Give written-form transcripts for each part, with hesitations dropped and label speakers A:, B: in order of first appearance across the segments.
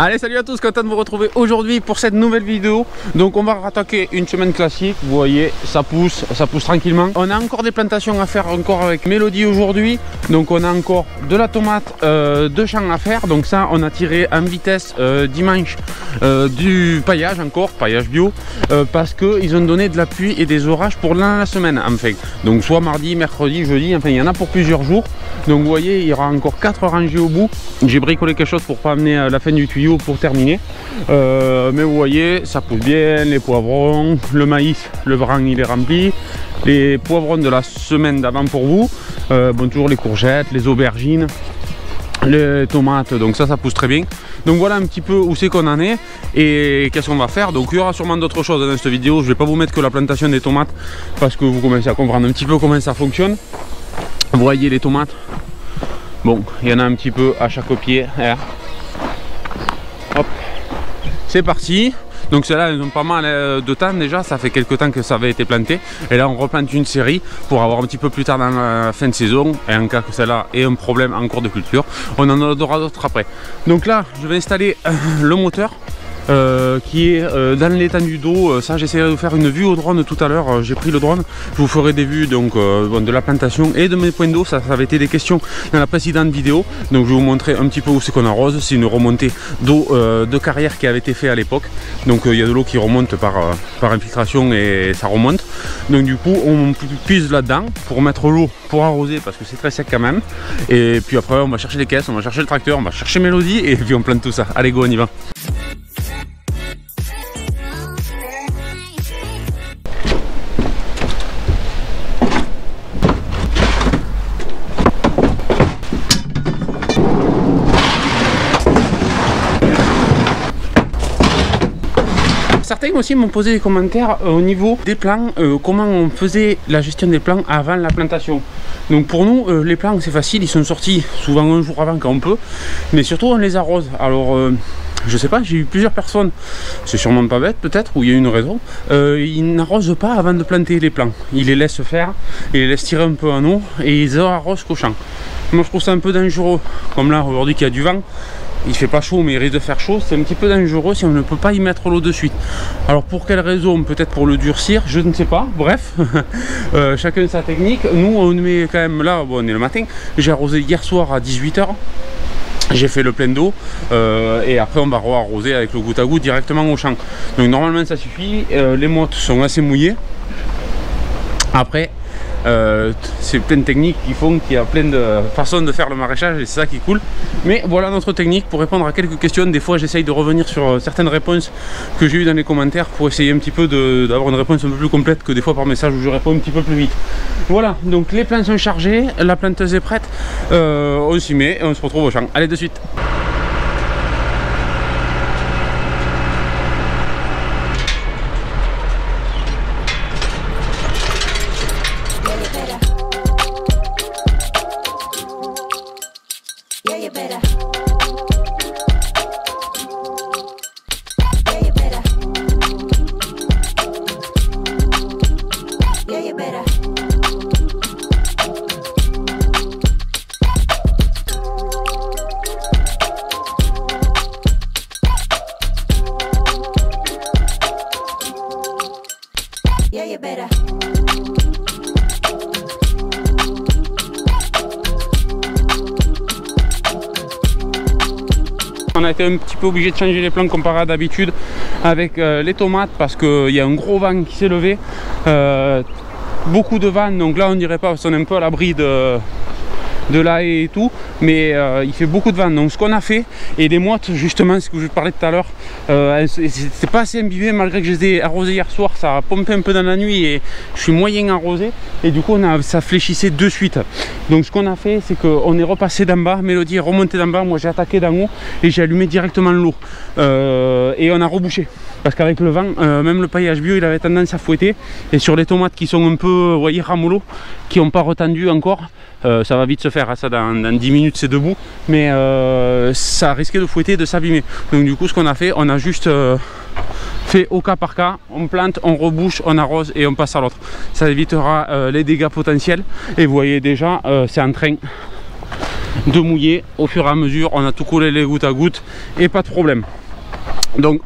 A: Allez, salut à tous, content de vous retrouver aujourd'hui pour cette nouvelle vidéo. Donc on va rattaquer une semaine classique. Vous voyez, ça pousse tranquillement. On a encore des plantations à faire encore avec Mélodie aujourd'hui. Donc on a encore de la tomate de champ à faire. Donc ça, on a tiré en vitesse dimanche du paillage, encore paillage bio, parce qu'ils ont donné de la pluie et des orages pour la semaine enfin. Donc soit mardi, mercredi, jeudi, enfin il y en a pour plusieurs jours. Donc vous voyez, il y aura encore 4 rangées au bout. J'ai bricolé quelque chose pour pas amener la fin du tuyau pour terminer, mais vous voyez, ça pousse bien. Les poivrons, le maïs, le brin il est rempli, les poivrons de la semaine d'avant pour vous, bon, toujours les courgettes, les aubergines, les tomates, donc ça pousse très bien. Donc voilà un petit peu où c'est qu'on en est et qu'est-ce qu'on va faire. Donc il y aura sûrement d'autres choses dans cette vidéo. Je vais pas vous mettre que la plantation des tomates parce que vous commencez à comprendre un petit peu comment ça fonctionne. Vous voyez les tomates, bon, il y en a un petit peu à chaque pied, hein. Hop, c'est parti. Donc celles-là, elles ont pas mal de temps déjà, ça fait quelques temps que ça avait été planté. Et là on replante une série pour avoir un petit peu plus tard dans la fin de saison. Et en cas que celle-là ait un problème en cours de culture, on en aura d'autres après. Donc là, je vais installer le moteur. Qui est dans l'étendue d'eau. Ça, j'essaierai de faire une vue au drone tout à l'heure. J'ai pris le drone, je vous ferai des vues donc de la plantation et de mes points d'eau. Ça avait été des questions dans la précédente vidéo, donc je vais vous montrer un petit peu où c'est qu'on arrose. C'est une remontée d'eau de carrière qui avait été fait à l'époque, donc il y a de l'eau qui remonte par infiltration et ça remonte. Donc du coup on puise là dedans pour mettre l'eau pour arroser parce que c'est très sec quand même. Et puis après on va chercher les caisses, on va chercher le tracteur, on va chercher Mélodie et puis on plante tout ça. Allez go, on y va. Certains aussi m'ont posé des commentaires au niveau des plants, comment on faisait la gestion des plants avant la plantation. Donc pour nous, les plants c'est facile, ils sont sortis souvent un jour avant quand on peut, mais surtout on les arrose. Alors je sais pas, j'ai eu plusieurs personnes, c'est sûrement pas bête peut-être, ou il y a une raison, ils n'arrosent pas avant de planter les plants. Ils les laissent faire, ils les laissent tirer un peu en eau et ils arrosent qu'au champ. Moi je trouve ça un peu dangereux, comme là aujourd'hui qu'il y a du vent. Il fait pas chaud mais il risque de faire chaud, c'est un petit peu dangereux si on ne peut pas y mettre l'eau de suite. Alors pour quelle raison? Peut-être pour le durcir, je ne sais pas, bref. Chacun sa technique. Nous on met quand même là, bon, on est le matin, j'ai arrosé hier soir à 18 h. J'ai fait le plein d'eau et après on va re-arroser avec le goutte à goutte directement au champ. Donc normalement ça suffit, les mottes sont assez mouillées. Après c'est plein de techniques qui font qu'il y a plein de façons de faire le maraîchage et c'est ça qui est cool. Mais voilà notre technique pour répondre à quelques questions. Des fois j'essaye de revenir sur certaines réponses que j'ai eues dans les commentaires pour essayer un petit peu d'avoir une réponse un peu plus complète que des fois par message où je réponds un petit peu plus vite. Voilà, donc les plants sont chargés, la planteuse est prête, on s'y met et on se retrouve au champ. Allez de suite. On a été un petit peu obligé de changer les plans comparé à d'habitude avec les tomates parce qu'il y a un gros vent qui s'est levé, beaucoup de vent, donc là on dirait pas parce qu'on est un peu à l'abri de la haie et tout, mais il fait beaucoup de vent. Donc ce qu'on a fait, et les mottes justement, ce que je parlais tout à l'heure, c'est pas assez imbibé malgré que je les ai arrosées hier soir, ça a pompé un peu dans la nuit et je suis moyen arrosé et du coup ça fléchissait de suite. Donc ce qu'on a fait, c'est qu'on est repassé d'en bas, Mélodie est remontée d'en bas, moi j'ai attaqué d'en haut et j'ai allumé directement l'eau et on a rebouché. Parce qu'avec le vent, même le paillage bio il avait tendance à fouetter. Et sur les tomates qui sont un peu, vous voyez, ramollo, qui n'ont pas retendu encore, ça va vite se faire, hein, ça dans 10 minutes c'est debout. Mais ça risquait de fouetter, de s'abîmer. Donc du coup ce qu'on a fait, on a juste fait au cas par cas, on plante, on rebouche, on arrose et on passe à l'autre. Ça évitera les dégâts potentiels. Et vous voyez déjà, c'est en train de mouiller au fur et à mesure. On a tout collé les gouttes à gouttes et pas de problème. Donc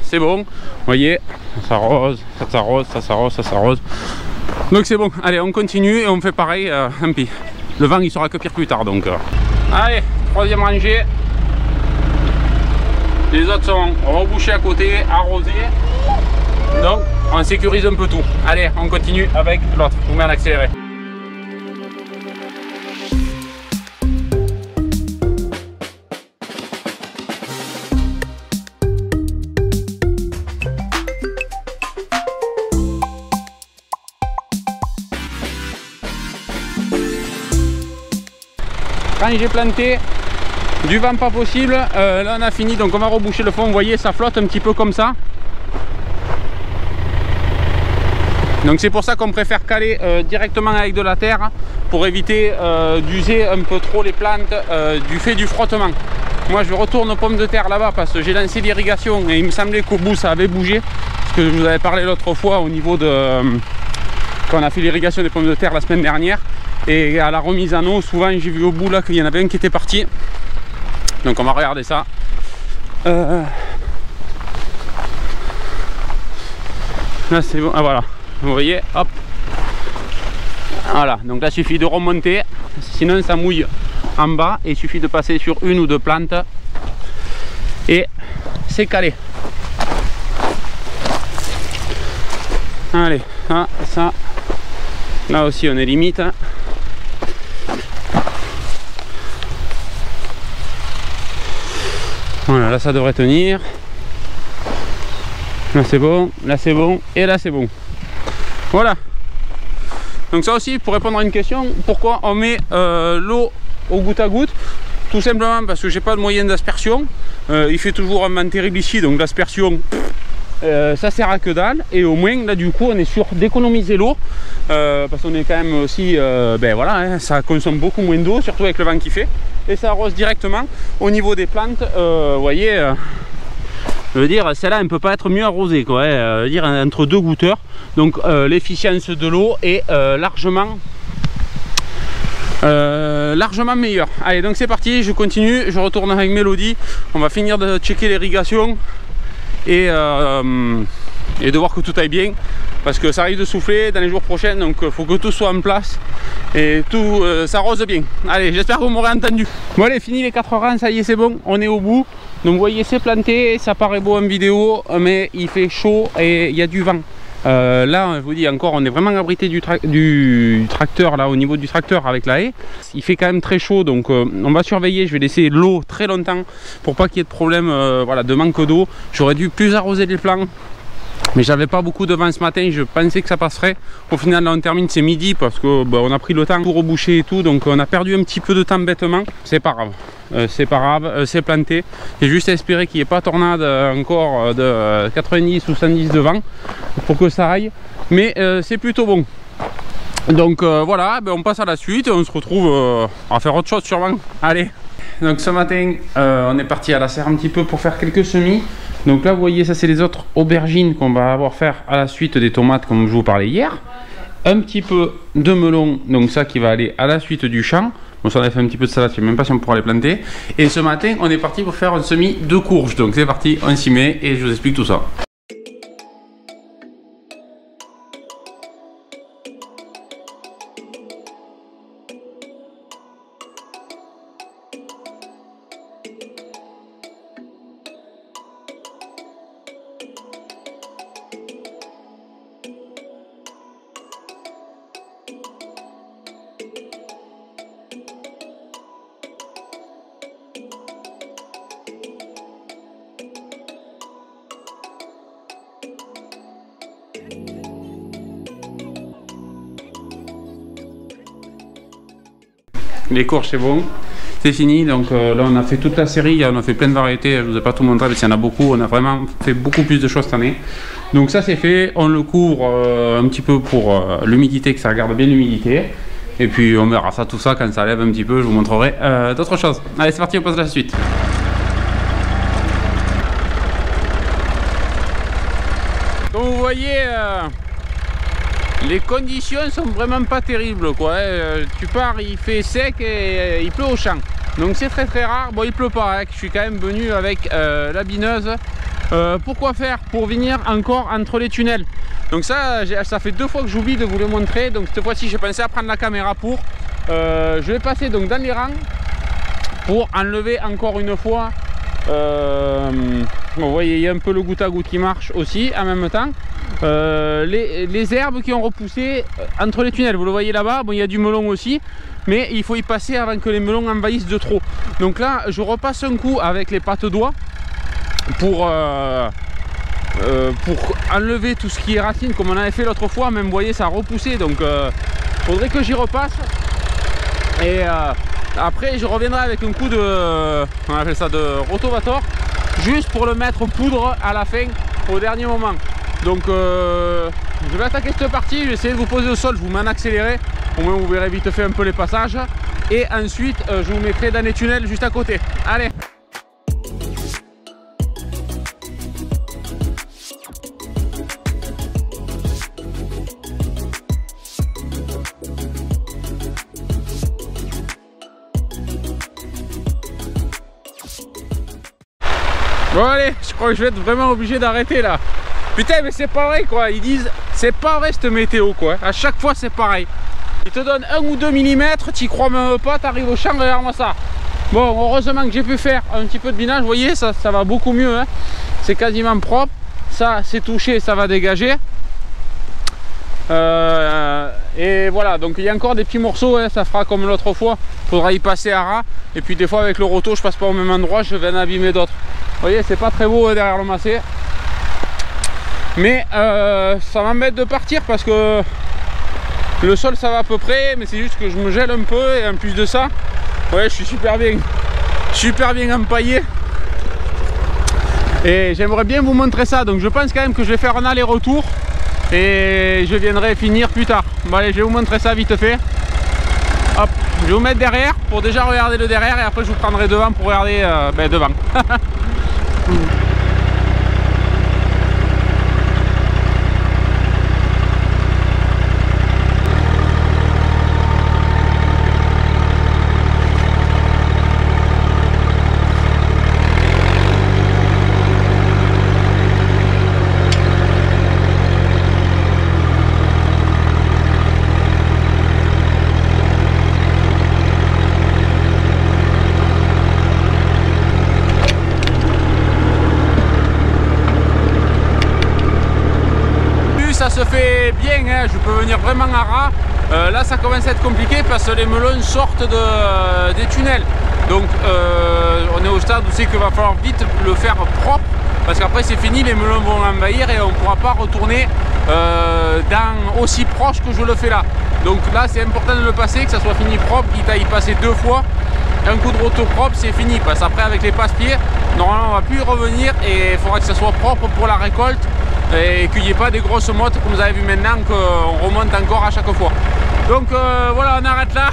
A: c'est bon, vous voyez, ça s'arrose, ça s'arrose, ça s'arrose, ça s'arrose. Donc c'est bon, allez on continue et on fait pareil, tant pis. Le vent il sera que pire plus tard donc. Allez, troisième rangée. Les autres sont rebouchés à côté, arrosés. Donc on sécurise un peu tout. Allez, on continue avec l'autre. Je vous mets en accéléré. Quand j'ai planté, du vent pas possible, là on a fini, donc on va reboucher le fond. Vous voyez, ça flotte un petit peu comme ça. Donc c'est pour ça qu'on préfère caler directement avec de la terre pour éviter d'user un peu trop les plantes du fait du frottement. Moi je retourne aux pommes de terre là-bas parce que j'ai lancé l'irrigation et il me semblait qu'au bout ça avait bougé. Parce que je vous avais parlé l'autre fois au niveau de... quand on a fait l'irrigation des pommes de terre la semaine dernière. Et à la remise en eau, souvent j'ai vu au bout là qu'il y en avait un qui était parti. Donc on va regarder ça. Là c'est bon, ah voilà. Vous voyez, hop. Voilà, donc là il suffit de remonter. Sinon ça mouille en bas. Et il suffit de passer sur une ou deux plantes. Et c'est calé. Allez, ça. Là aussi on est limite. Voilà, là ça devrait tenir. Là c'est bon, là c'est bon, et là c'est bon. Voilà. Donc ça aussi, pour répondre à une question, pourquoi on met l'eau au goutte à goutte? Tout simplement parce que j'ai pas de moyen d'aspersion. Il fait toujours un vent terrible ici, donc l'aspersion, ça sert à que dalle. Et au moins, là du coup, on est sûr d'économiser l'eau. Parce qu'on est quand même aussi, ben voilà, hein, ça consomme beaucoup moins d'eau, surtout avec le vent qui fait. Et ça arrose directement au niveau des plantes. Vous voyez, je veux dire, celle-là, elle ne peut pas être mieux arrosée, quoi. Je veux dire, entre deux goutteurs. Donc l'efficience de l'eau est largement meilleure. Allez, donc c'est parti, je continue, je retourne avec Mélodie. On va finir de checker l'irrigation et de voir que tout aille bien. Parce que ça arrive de souffler dans les jours prochains, donc il faut que tout soit en place et tout s'arrose bien. Allez, j'espère que vous m'aurez entendu. Bon allez, fini les 4 rangs, ça y est, c'est bon, on est au bout. Donc vous voyez, c'est planté, ça paraît beau en vidéo, mais il fait chaud et il y a du vent. Là, je vous dis encore, on est vraiment abrité du tracteur, là au niveau du tracteur avec la haie. Il fait quand même très chaud, donc on va surveiller. Je vais laisser l'eau très longtemps pour pas qu'il y ait de problème, voilà, de manque d'eau. J'aurais dû plus arroser les flancs. Mais j'avais pas beaucoup de vent ce matin, je pensais que ça passerait. Au final là on termine, c'est midi parce que on a pris le temps pour reboucher et tout. Donc on a perdu un petit peu de temps bêtement. C'est pas grave, c'est planté. J'ai juste espéré qu'il n'y ait pas tornade encore de 90 ou 110 de vent pour que ça aille. Mais c'est plutôt bon. Donc voilà, on passe à la suite et on se retrouve à faire autre chose sûrement. Allez. Donc ce matin on est parti à la serre un petit peu pour faire quelques semis. Donc là vous voyez, ça c'est les autres aubergines qu'on va avoir faire à la suite des tomates comme je vous parlais hier. Un petit peu de melon, donc ça qui va aller à la suite du champ. Bon, ça on a fait un petit peu de salade, je sais même pas si on pourra les planter. Et ce matin on est parti pour faire un semis de courge. Donc c'est parti, on s'y met et je vous explique tout ça. Les courges c'est bon, c'est fini. Donc là on a fait toute la série, on a fait plein de variétés. Je ne vous ai pas tout montré parce qu'il y en a beaucoup. On a vraiment fait beaucoup plus de choses cette année. Donc ça c'est fait, on le couvre un petit peu pour l'humidité, que ça garde bien l'humidité. Et puis on verra ça, tout ça quand ça lève un petit peu, je vous montrerai d'autres choses. Allez c'est parti, on passe à la suite. Comme vous voyez, les conditions sont vraiment pas terribles quoi. Tu pars, il fait sec et il pleut au champ. Donc c'est très rare. Bon, il pleut pas, hein. Je suis quand même venu avec la bineuse. Pourquoi faire? Pour venir encore entre les tunnels. Donc ça fait 2 fois que j'oublie de vous le montrer. Donc cette fois-ci j'ai pensé à prendre la caméra pour je vais passer donc dans les rangs pour enlever encore une fois vous voyez, il y a un peu le goutte à goutte qui marche aussi en même temps. Les herbes qui ont repoussé entre les tunnels, vous le voyez là-bas. Bon, il y a du melon aussi, mais il faut y passer avant que les melons envahissent de trop. Donc là je repasse un coup avec les pattes d'oie pour enlever tout ce qui est racine comme on avait fait l'autre fois. Même vous voyez, ça a repoussé, donc faudrait que j'y repasse. Et après je reviendrai avec un coup de, on appelle ça de rotovator, juste pour le mettre poudre à la fin au dernier moment. Donc je vais attaquer cette partie, je vais essayer de vous poser au sol, je vous mets en accéléré, au moins vous verrez vite fait un peu les passages. Et ensuite je vous mettrai dans les tunnels juste à côté. Allez. Bon allez, je crois que je vais être vraiment obligé d'arrêter là. Putain, mais c'est pareil quoi, ils disent c'est pas vrai cette météo quoi. À chaque fois c'est pareil. Ils te donnent 1 ou 2 mm, t'y crois même pas, t'arrives au champ, regarde-moi ça. Bon, heureusement que j'ai pu faire un petit peu de binage, vous voyez, ça va beaucoup mieux, hein. C'est quasiment propre. Ça c'est touché, ça va dégager. Et voilà, donc il y a encore des petits morceaux, hein, ça fera comme l'autre fois, faudra y passer à ras. Et puis des fois avec le roto je passe pas au même endroit, je vais en abîmer d'autres. Vous voyez, c'est pas très beau hein, derrière le massé. Mais ça m'embête de partir parce que le sol ça va à peu près, mais c'est juste que je me gèle un peu. Et en plus de ça, ouais, je suis super bien empaillé. Et j'aimerais bien vous montrer ça, donc je pense quand même que je vais faire un aller-retour et je viendrai finir plus tard. Bon allez, je vais vous montrer ça vite fait. Hop, je vais vous mettre derrière pour déjà regarder le derrière et après je vous prendrai devant pour regarder devant. Ça se fait bien, hein, je peux venir vraiment à ras. Là ça commence à être compliqué parce que les melons sortent des tunnels. Donc on est au stade où c'est qu'il va falloir vite le faire propre parce qu'après c'est fini, les melons vont envahir et on ne pourra pas retourner dans aussi proche que je le fais là. Donc là c'est important de le passer, que ça soit fini propre, quitte à y passer 2 fois. Un coup de roto propre, c'est fini, parce qu'après avec les passe-pieds, normalement on va plus y revenir et il faudra que ça soit propre pour la récolte et qu'il n'y ait pas des grosses mottes comme vous avez vu maintenant qu'on remonte encore à chaque fois. Donc voilà, on arrête là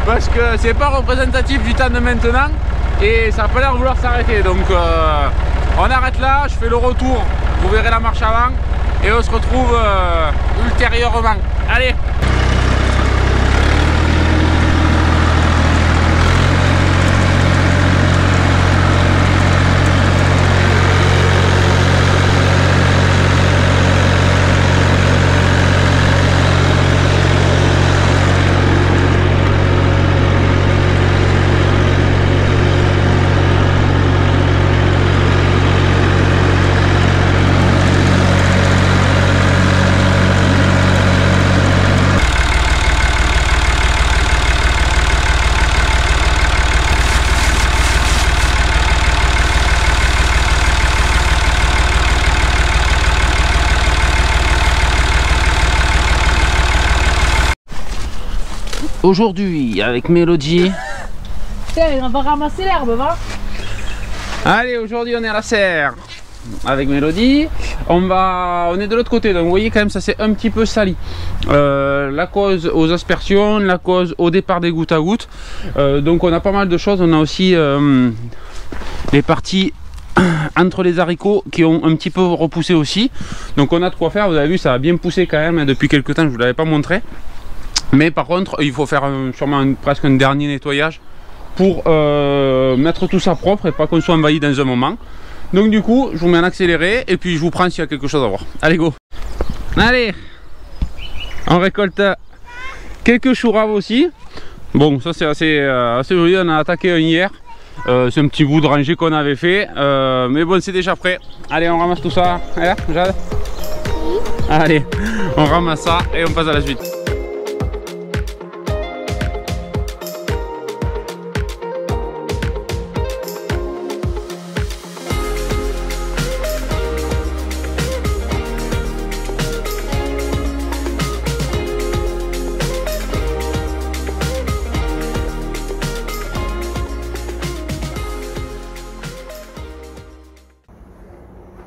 A: parce que c'est pas représentatif du temps de maintenant et ça n'a pas l'air de vouloir s'arrêter. Donc on arrête là, je fais le retour, vous verrez la marche avant et on se retrouve ultérieurement. Allez! Aujourd'hui avec Mélodie.
B: Tiens, on va ramasser l'herbe, va.
A: Allez, aujourd'hui on est à la serre avec Mélodie. On est de l'autre côté, donc vous voyez quand même ça c'est un petit peu sali. La cause aux aspersions, la cause au départ des gouttes à gouttes. Donc on a pas mal de choses. On a aussi les parties entre les haricots qui ont un petit peu repoussé aussi. Donc on a de quoi faire, vous avez vu ça a bien poussé quand même, hein, depuis quelques temps, je ne vous l'avais pas montré. Mais par contre il faut faire sûrement presque un dernier nettoyage pour mettre tout ça propre et pas qu'on soit envahi dans un moment. Donc du coup je vous mets en accéléré et puis je vous prends s'il y a quelque chose à voir. Allez go. Allez, on récolte quelques choux raves aussi. Bon ça c'est assez joli, on a attaqué un hier. C'est un petit bout de rangée qu'on avait fait, mais bon c'est déjà prêt. Allez on ramasse tout ça. Allez, Jade. Allez on ramasse ça et on passe à la suite.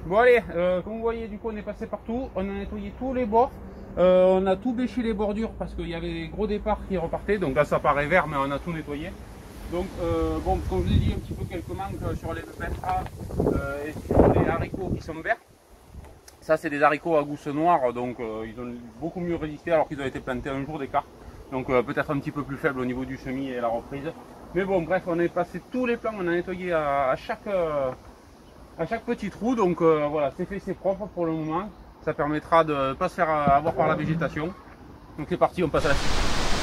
A: Bon allez, comme vous voyez du coup on est passé partout, on a nettoyé tous les bords, on a tout bêché les bordures parce qu'il y avait des gros départs qui repartaient, donc là ça paraît vert mais on a tout nettoyé. Donc bon, comme je vous ai dit, un petit peu quelques manques sur les betteraves et sur les haricots qui sont verts. Ça c'est des haricots à gousse noire, donc ils ont beaucoup mieux résisté alors qu'ils ont été plantés un jour d'écart. Donc peut-être un petit peu plus faible au niveau du semis et la reprise. Mais bon bref, on est passé tous les plants, on a nettoyé à chaque petit trou, donc voilà, c'est fait, c'est propre pour le moment. Ça permettra de ne pas se faire avoir par la végétation. Donc c'est parti, on passe à la suite.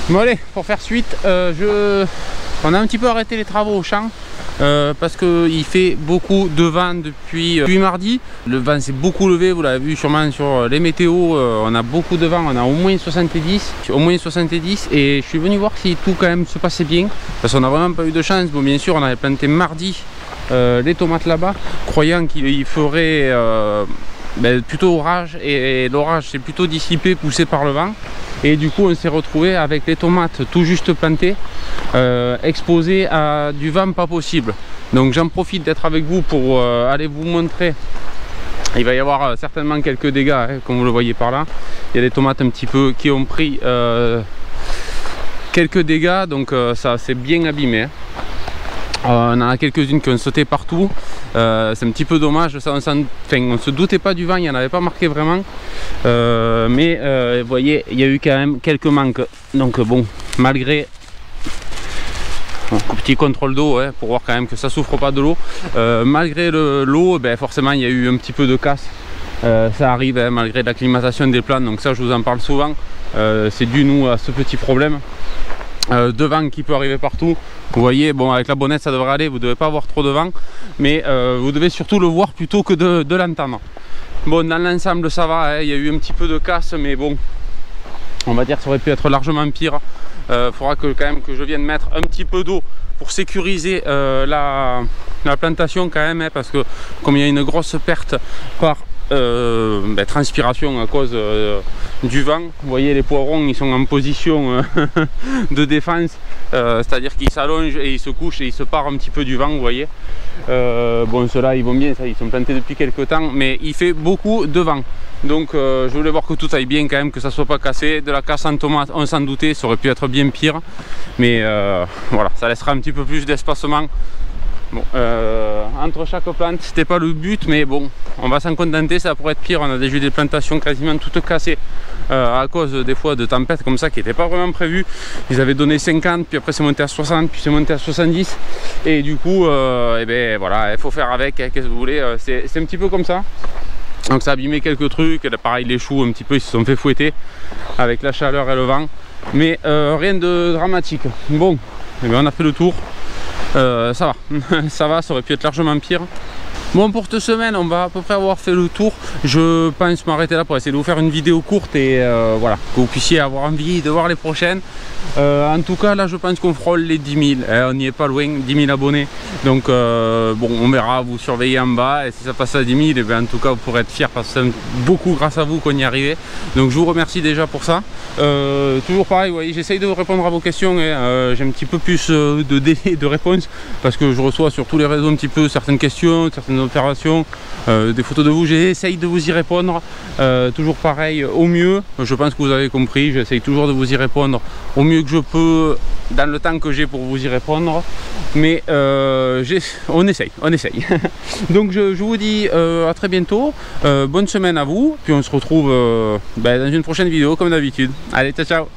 A: Bon allez, pour faire suite, on a un petit peu arrêté les travaux au champ parce qu'il fait beaucoup de vent depuis mardi. Le vent s'est beaucoup levé, vous l'avez vu sûrement sur les météos, on a beaucoup de vent, on a au moins 70, et je suis venu voir si tout quand même se passait bien, parce qu'on n'a vraiment pas eu de chance. Bon bien sûr on avait planté mardi les tomates là-bas, croyant qu'il ferait plutôt orage, et l'orage s'est plutôt dissipé, poussé par le vent, et du coup on s'est retrouvé avec les tomates tout juste plantées, exposées à du vent pas possible. Donc j'en profite d'être avec vous pour aller vous montrer. Il va y avoir certainement quelques dégâts, hein, comme vous le voyez par là. Il y a des tomates un petit peu qui ont pris quelques dégâts, donc ça s'est bien abîmé, hein. On en a quelques-unes qui ont sauté partout, c'est un petit peu dommage, ça, on se doutait pas du vent, il n'y en avait pas marqué vraiment, mais vous voyez il y a eu quand même quelques manques, donc bon, malgré un petit contrôle d'eau, hein, pour voir quand même que ça souffre pas de l'eau, malgré l'eau, forcément il y a eu un petit peu de casse, ça arrive, hein, malgré l'acclimatation des plantes, donc ça je vous en parle souvent, c'est dû nous à ce petit problème de vent qui peut arriver partout. Vous voyez, bon avec la bonnette ça devrait aller, vous ne devez pas avoir trop de vent, mais vous devez surtout le voir plutôt que de l'entendre. Bon, dans l'ensemble ça va, hein, il y a eu un petit peu de casse, mais bon, on va dire que ça aurait pu être largement pire. Faudra quand même que je vienne mettre un petit peu d'eau pour sécuriser la plantation quand même, hein, parce que comme il y a une grosse perte par transpiration à cause du vent, vous voyez les poivrons ils sont en position de défense, c'est à dire qu'ils s'allongent et ils se couchent et ils se partent un petit peu du vent, vous voyez. Bon ceux-là ils vont bien, ça, ils sont plantés depuis quelques temps, mais il fait beaucoup de vent, donc je voulais voir que tout aille bien quand même, que ça soit pas cassé. De la casse en tomate on s'en doutait, ça aurait pu être bien pire, mais voilà, ça laissera un petit peu plus d'espacement. Bon, entre chaque plante, c'était pas le but, mais bon, on va s'en contenter, ça pourrait être pire. On a déjà eu des plantations quasiment toutes cassées à cause des fois de tempêtes comme ça qui n'étaient pas vraiment prévues. Ils avaient donné 50, puis après c'est monté à 60, puis c'est monté à 70, et du coup, voilà, il faut faire avec, hein, qu'est-ce que vous voulez, c'est un petit peu comme ça. Donc ça a abîmé quelques trucs, et là, pareil les choux un petit peu, ils se sont fait fouetter avec la chaleur et le vent, mais rien de dramatique. Bon, on a fait le tour. Ça va, ça va, ça aurait pu être largement pire. Bon, pour cette semaine, on va à peu près avoir fait le tour. Je pense m'arrêter là pour essayer de vous faire une vidéo courte et voilà, que vous puissiez avoir envie de voir les prochaines. En tout cas, là, je pense qu'on frôle les 10 000. On n'y est pas loin, 10 000 abonnés. Donc, bon, on verra, vous surveillez en bas. Et si ça passe à 10 000, en tout cas, vous pourrez être fiers parce que c'est beaucoup grâce à vous qu'on y est arrivé. Donc, je vous remercie déjà pour ça. Toujours pareil, vous voyez, j'essaye de répondre à vos questions. J'ai un petit peu plus de délai de réponse parce que je reçois sur tous les réseaux un petit peu certaines questions, certaines observations, des photos de vous. J'essaye de vous y répondre. Toujours pareil, au mieux. Je pense que vous avez compris. J'essaye toujours de vous y répondre au mieux que je peux, dans le temps que j'ai pour vous y répondre. Mais on essaye. Donc je vous dis à très bientôt. Bonne semaine à vous. Puis on se retrouve dans une prochaine vidéo comme d'habitude. Allez, ciao ciao.